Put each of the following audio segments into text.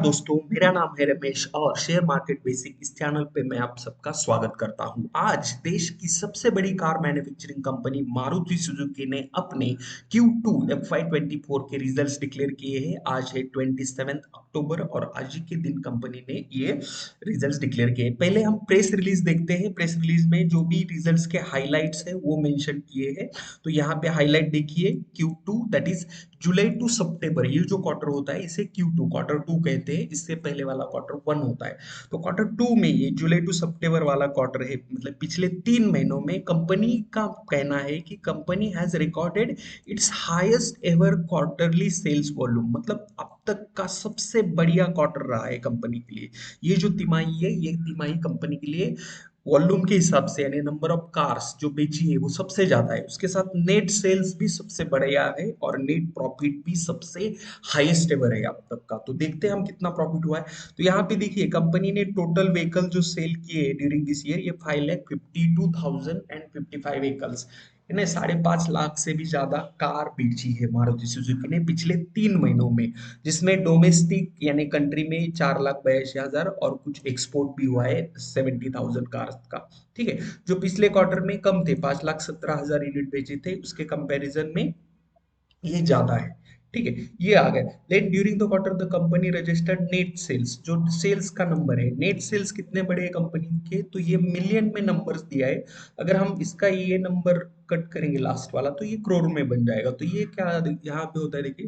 दोस्तों, मेरा नाम है रमेश और शेयर मार्केट बेसिक इस चैनल पे मैं आप सबका स्वागत करता हूं। आज देश की सबसे बड़ी car manufacturing company Maruti Suzuki ने अपने Q2 FY24 के रिजल्ट्स डिक्लेयर किए हैं। आज है 27 अक्टूबर और आज ही के दिन कंपनी ने ये रिजल्ट्स डिक्लेयर किए हैं। पहले हम प्रेस रिलीज देखते हैं। प्रेस रिलीज में जो भी रिजल्ट्स के हाइलाइट्स है वो मेंशन किए हैं। तो यहाँ पे हाईलाइट देखिए, Q2 that is July to September, ये जो क्वार्टर होता है इसे Q2 क्वार्टर टू कहते हैं। इससे पहले वाला क्वार्टर वन होता है। तो क्वार्टर टू में ये जुलाई टू सितंबर वाला क्वार्टर है, मतलब पिछले 3 महीनों में कंपनी का कहना है कि company has recorded its highest ever quarterly sales volume, मतलब अब तक का सबसे बढ़िया क्वार्टर रहा है कंपनी के लिए। ये जो तिमाही है, ये तिमाही कंपनी के लिए वॉल्यूम के हिसाब से यानी नंबर ऑफ कार्स जो बेची है वो सबसे ज्यादा है। उसके साथ नेट सेल्स भी सबसे बढ़िया है और नेट प्रॉफिट भी सबसे हाईएस्ट एवर है अब तक का। तो देखते हैं हम कितना प्रॉफिट हुआ है। तो यहाँ पे देखिए, कंपनी ने टोटल व्हीकल जो सेल किए ड्यूरिंग दिस ईयर, ये 5,52,055 व्हीकल्स, इन्हें 5.5 लाख से भी ज्यादा कार बेची है मारुति सुजुकी ने पिछले 3 महीनों में, जिसमें डोमेस्टिक यानी कंट्री में 4,82,000 और कुछ एक्सपोर्ट भी हुआ है 70,000 कार का। ठीक है, जो पिछले क्वार्टर में कम थे, 5,17,000 यूनिट बेचे थे, उसके कंपैरिजन में ये ज्यादा है। ठीक है, ये आ गया। Then during the quarter the company registered net sales, जो सेल्स का नंबर है, नेट सेल्स कितने बड़े हैं कंपनी के, तो ये मिलियन में नंबर्स दिया है। अगर हम इसका ये नंबर कट करेंगे लास्ट वाला तो ये करोड़ में बन जाएगा। तो ये क्या यहाँ पे होता है देखिए,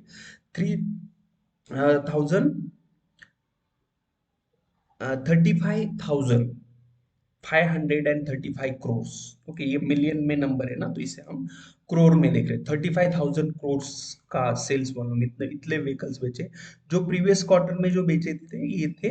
35,535 करोड़। ओके, ये मिलियन में नंबर है ना, तो इसे हम करोड़ में देख रहे हैं। 35,000 करोड़ का सेल्स वॉल्यूम, इतने इतने व्हीकल्स बेचे। जो प्रीवियस क्वार्टर में जो बेचे थे ये थे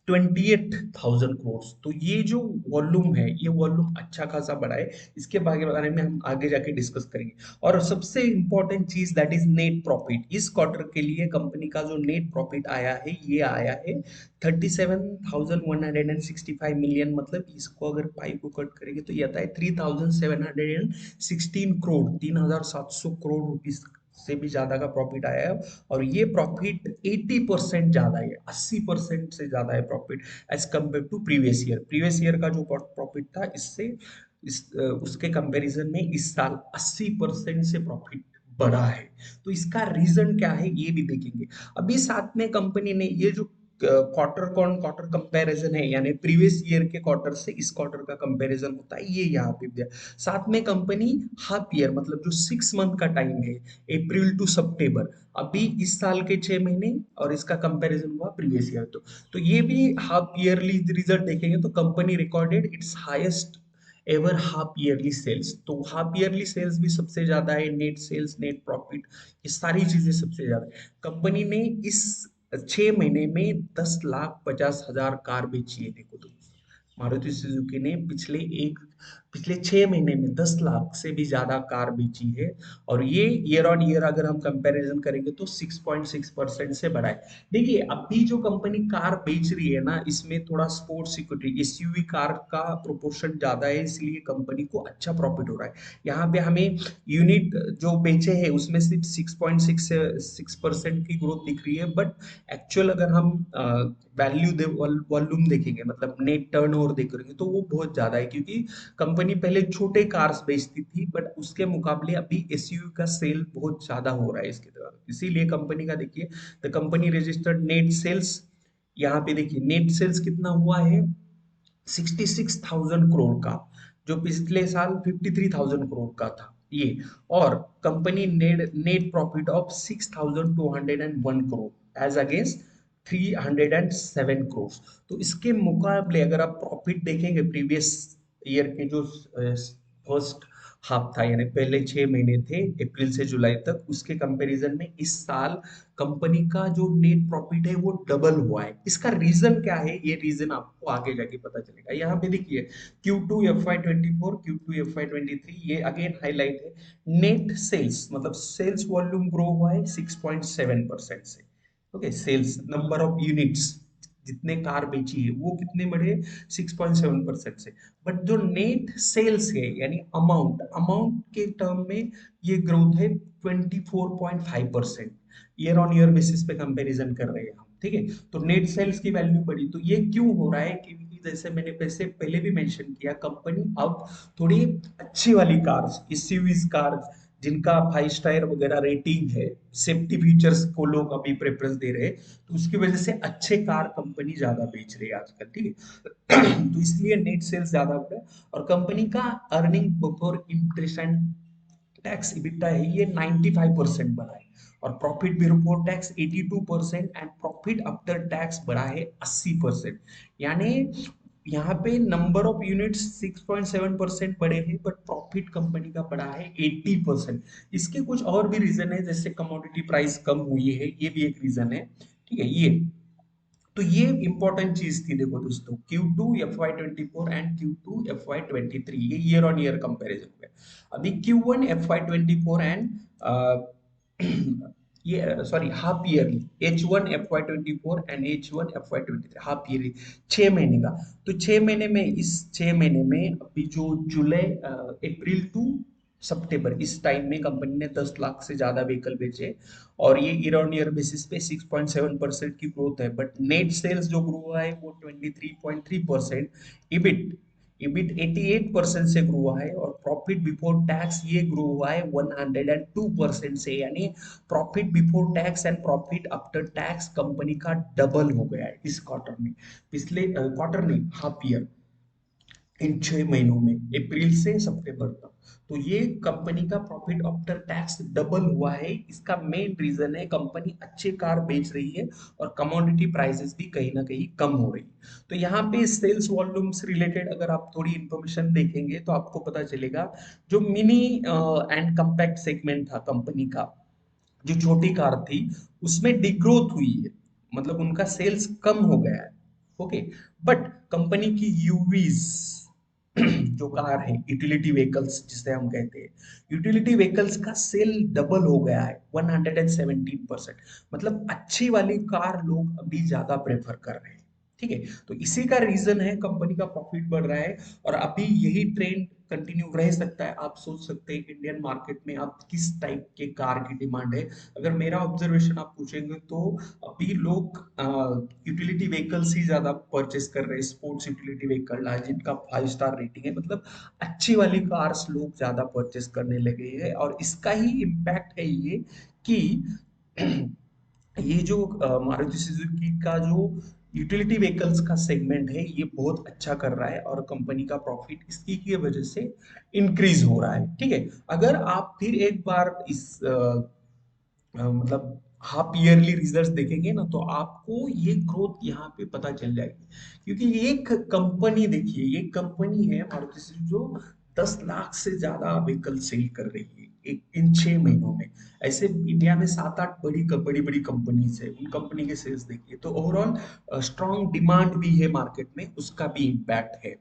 28,000 करोड़। तो ये जो वॉल्यूम है, ये वॉल्यूम अच्छा खासा बढ़ा है। इसके बारे में हम आगे जाके डिस्कस करेंगे। और सबसे इंपॉर्टेंट चीज दैट इज नेट प्रॉफिट। इस क्वार्टर के लिए कंपनी का जो नेट प्रॉफिट आया है, ये आया है 37,165 मिलियन, मतलब इसको अगर पाई को कट करेंगे तो ये आता है 3,716 करोड़, 3,700 करोड़ रुपीज से भी ज्यादा का प्रॉफिट आया है। और ये प्रॉफिट 80% ज्यादा है, 80% से ज्यादा है profit as compare to previous year. Previous year का जो प्रॉफिट था, इससे उसके कंपैरिजन में इस साल 80% से प्रॉफिट बढ़ा है। तो इसका रीजन क्या है ये भी देखेंगे। अभी साथ में कंपनी ने ये जो क्वार्टर कौन क्वार्टर कंपैरिजन है, यानी प्रीवियस ईयर के क्वार्टर से इस क्वार्टर का कंपैरिजन होता है, ये यहाँ पे दिया। साथ में कंपनी हाफ ईयर, मतलब जो 6 मंथ का टाइम है, अप्रैल टू सितंबर, अभी इस साल के 6 महीने और इसका कंपैरिजन हुआ प्रीवियस ईयर। तो ये भी हाफ ईयरली रिजल्ट देखेंगे तो company recorded its highest ever half yearly sales. तो हाफ ईयरली सेल्स भी सबसे ज्यादा है, नेट सेल्स, नेट प्रॉफिट, ये सारी चीजें सबसे ज्यादा है। कंपनी ने इस 6 महीने में 10,50,000 कार बेची है। देखो तो मारुति सुजुकी ने पिछले 6 महीने में 10 लाख से भी ज्यादा कार बेची है। और ये ईयर ऑन ईयर अगर हम कंपैरिजन करेंगे तो 6.6% से बढ़ा है। देखिए, अभी जो कंपनी कार बेच रही है ना, इसमें थोड़ा स्पोर्ट्स सिक्योरिटी एसयूवी कार का प्रोपोर्शन ज्यादा है, इसलिए कंपनी को अच्छा प्रॉफिट हो रहा है। यहाँ पे हमें यूनिट जो बेचे हैं उसमें सिर्फ 6.6% की ग्रोथ दिख रही है, बट एक्चुअल अगर हम वैल्यू दे वॉल्यूम देखेंगे, मतलब नेट टर्नओवर देखेंगे, तो वो बहुत ज्यादा है। क्योंकि कंपनी पहले छोटे कार्स बेचती थी, बट उसके मुकाबले अभी एसयूवी का सेल बहुत ज्यादा हो रहा है इसके द्वारा, इसीलिए कंपनी का देखिए, the company registered net sales, यहाँ पे देखिए नेट सेल्स कितना हुआ है, 66,000 करोड़ का, जो पिछले साल 53,000 करोड़ का था ये। और company net net profit of 6,201 crore as against 307 crore. तो इसके मुकाबले अगर आप प्रॉफिट देखेंगे प्रीवियस ईयर के जो फर्स्ट हाफ था, यानी पहले 6 महीने थे अप्रैल से जुलाई तक, उसके कंपैरिजन में इस साल कंपनी का जो नेट प्रॉफिट है वो डबल हुआ है। इसका रीजन क्या है, ये रीजन आपको आगे जाके पता चलेगा। यहाँ पे देखिए, Q2 FY24, Q2 FY23, ये अगेन हाईलाइट है। नेट सेल्स मतलब सेल्स वॉल्यूम ग्रो हुआ है 6.7% से। Okay, sales number of units, जितने कार बेची है वो कितने बढ़े, 6.7% से। बट जो नेट सेल्स है यानी अमाउंट अमाउंट के टर्म में, ये ग्रोथ है 24.5%। ईयर ऑन ईयर बेसिस पे कंपैरिजन कर रहे हैं हम, ठीक है। तो नेट सेल्स की वैल्यू बढ़ी, तो ये क्यों हो रहा है? क्योंकि जैसे मैंने पैसे पहले भी मेंशन किया, कंपनी अब थोड़ी अच्छी वाली कार्स, एसयूवीज कार्स, जिनका 5 स्टार वगैरह रेटिंग है, सेफ्टी फीचर्स को लोग अभी प्रेफरेंस दे रहे हैं, तो उसकी वजह से अच्छे कार कंपनी ज्यादा बेच रही है आजकल, ठीक है। तो इसलिए नेट सेल्स ज्यादा हो रहा है, और कंपनी का earning before interest and tax EBITDA है, ये 95% बढ़ा है, और profit before tax 82% and profit after tax बढ़ा है 80%। यानी यहाँ पे नंबर ऑफ यूनिट्स 6.7% बढ़े हैं, बट प्रॉफिट कंपनी का बढ़ा है 80%। इसके कुछ और भी रीजन है, जैसे कमोडिटी प्राइस कम हुई है, ये भी एक रीजन है, ठीक है। ये तो ये इंपॉर्टेंट चीज थी, देखो दोस्तों, Q2 FY24 and Q2 FY23, ये ईयर ऑन ईयर कंपैरिजन में। अभी Q1 FY24 एंड ये sorry half yearly, H1 FY24 and H1 FY23 half yearly, 6 महीने का। तो 6 महीने में, इस 6 महीने में अभी जो जुलाई, अप्रैल टू सितंबर, इस टाइम में कंपनी ने 10 लाख से ज्यादा व्हीकल बेचे, और ये ईयर ऑन ईयर बेसिस पे 6.7% की ग्रोथ है। बट नेट सेल्स जो ग्रो हुआ है वो 23.3%। इबिट इबिट 88% से ग्रो हुआ है, और प्रॉफिट बिफोर टैक्स ये ग्रो हुआ है 102% से, यानी profit before tax and profit after tax company का डबल हो गया है इस क्वार्टर में। पिछले क्वार्टर नहीं, हाफ ईयर, इन 6 महीनों में, अप्रैल से सितंबर तक। तो ये कंपनी का प्रॉफिट आफ्टर टैक्स डबल हुआ है। इसका मेन रीजन है कंपनी अच्छे कार बेच रही है, और कमोडिटी प्राइसेस भी कहीं ना कहीं कम हो रही है। तो यहाँ पे सेल्स वॉल्यूम्स रिलेटेड अगर आप थोड़ी इंफॉर्मेशन देखेंगे तो आपको पता चलेगा, जो मिनी एंड कम्पैक्ट सेगमेंट था कंपनी का, जो छोटी कार थी, उसमें डिग्रोथ हुई है, मतलब उनका सेल्स कम हो गया है, ओके। बट कंपनी की यूवीज जो कार है, यूटिलिटी व्हीकल्स जिसे हम कहते हैं, यूटिलिटी व्हीकल्स का सेल डबल हो गया है, 117%। मतलब अच्छी वाली कार लोग अभी ज्यादा प्रेफर कर रहे हैं, ठीक है। तो इसी का रीजन है कंपनी का प्रॉफिट बढ़ रहा है, और अभी यही ट्रेंड कंटिन्यू रह सकता है। आप सोच सकते हैं इंडियन मार्केट में आप किस टाइप के कार की डिमांड है। अगर मेरा ऑब्जर्वेशन आप पूछेंगे तो अभी लोग यूटिलिटी व्हीकल्स ही ज्यादा परचेस कर रहे हैं, स्पोर्ट्स यूटिलिटी व्हीकल जिनका 5 स्टार रेटिंग है, मतलब अच्छी वाली कार्स लोग ज्यादा परचेस करने लगे हैं। और इसका ही इम्पैक्ट है ये कि ये जो मारुति सुजुकी का जो यूटिलिटी व्हीकल्स का सेगमेंट है, ये बहुत अच्छा कर रहा है, और कंपनी का प्रॉफिट इसकी की वजह से इंक्रीज हो रहा है, ठीक है। अगर आप फिर एक बार इस मतलब हाफ ईयरली रिजल्ट्स देखेंगे ना, तो आपको ये ग्रोथ यहाँ पे पता चल जाएगी। क्योंकि एक कंपनी, देखिए ये कंपनी है मारुति सुजुकी, जो 10 लाख से ज्यादा व्हीकल सेल कर रही है एक इन 6 महीनों में। ऐसे इंडिया में 7-8 बड़ी बड़ी कंपनीज है, उन कंपनी के सेल्स देखिए, तो ओवरऑल स्ट्रॉन्ग डिमांड भी है मार्केट में, उसका भी इम्पैक्ट है,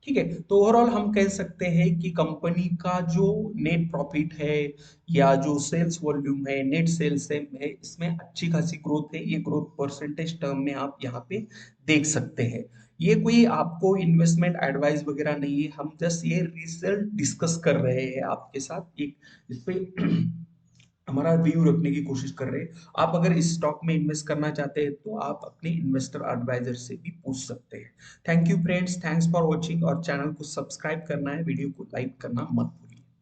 ठीक है। तो ओवरऑल हम कह सकते हैं कि कंपनी का जो नेट प्रॉफिट है, या जो सेल्स वॉल्यूम है, नेट सेल्स है, इसमें अच्छी खासी ग्रोथ है। ये ग्रोथ परसेंटेज टर्म में आप यहाँ पे देख सकते हैं। ये कोई आपको इन्वेस्टमेंट एडवाइस वगैरह नहीं है, हम जस्ट ये रिजल्ट डिस्कस कर रहे हैं आपके साथ, एक इस पे हमारा व्यू रखने की कोशिश कर रहे हैं। आप अगर इस स्टॉक में इन्वेस्ट करना चाहते हैं तो आप अपने इन्वेस्टर एडवाइजर से भी पूछ सकते हैं। Thank you friends, thanks for watching, और चैनल को सब्सक्राइब करना है, वीडियो को लाइक करना मत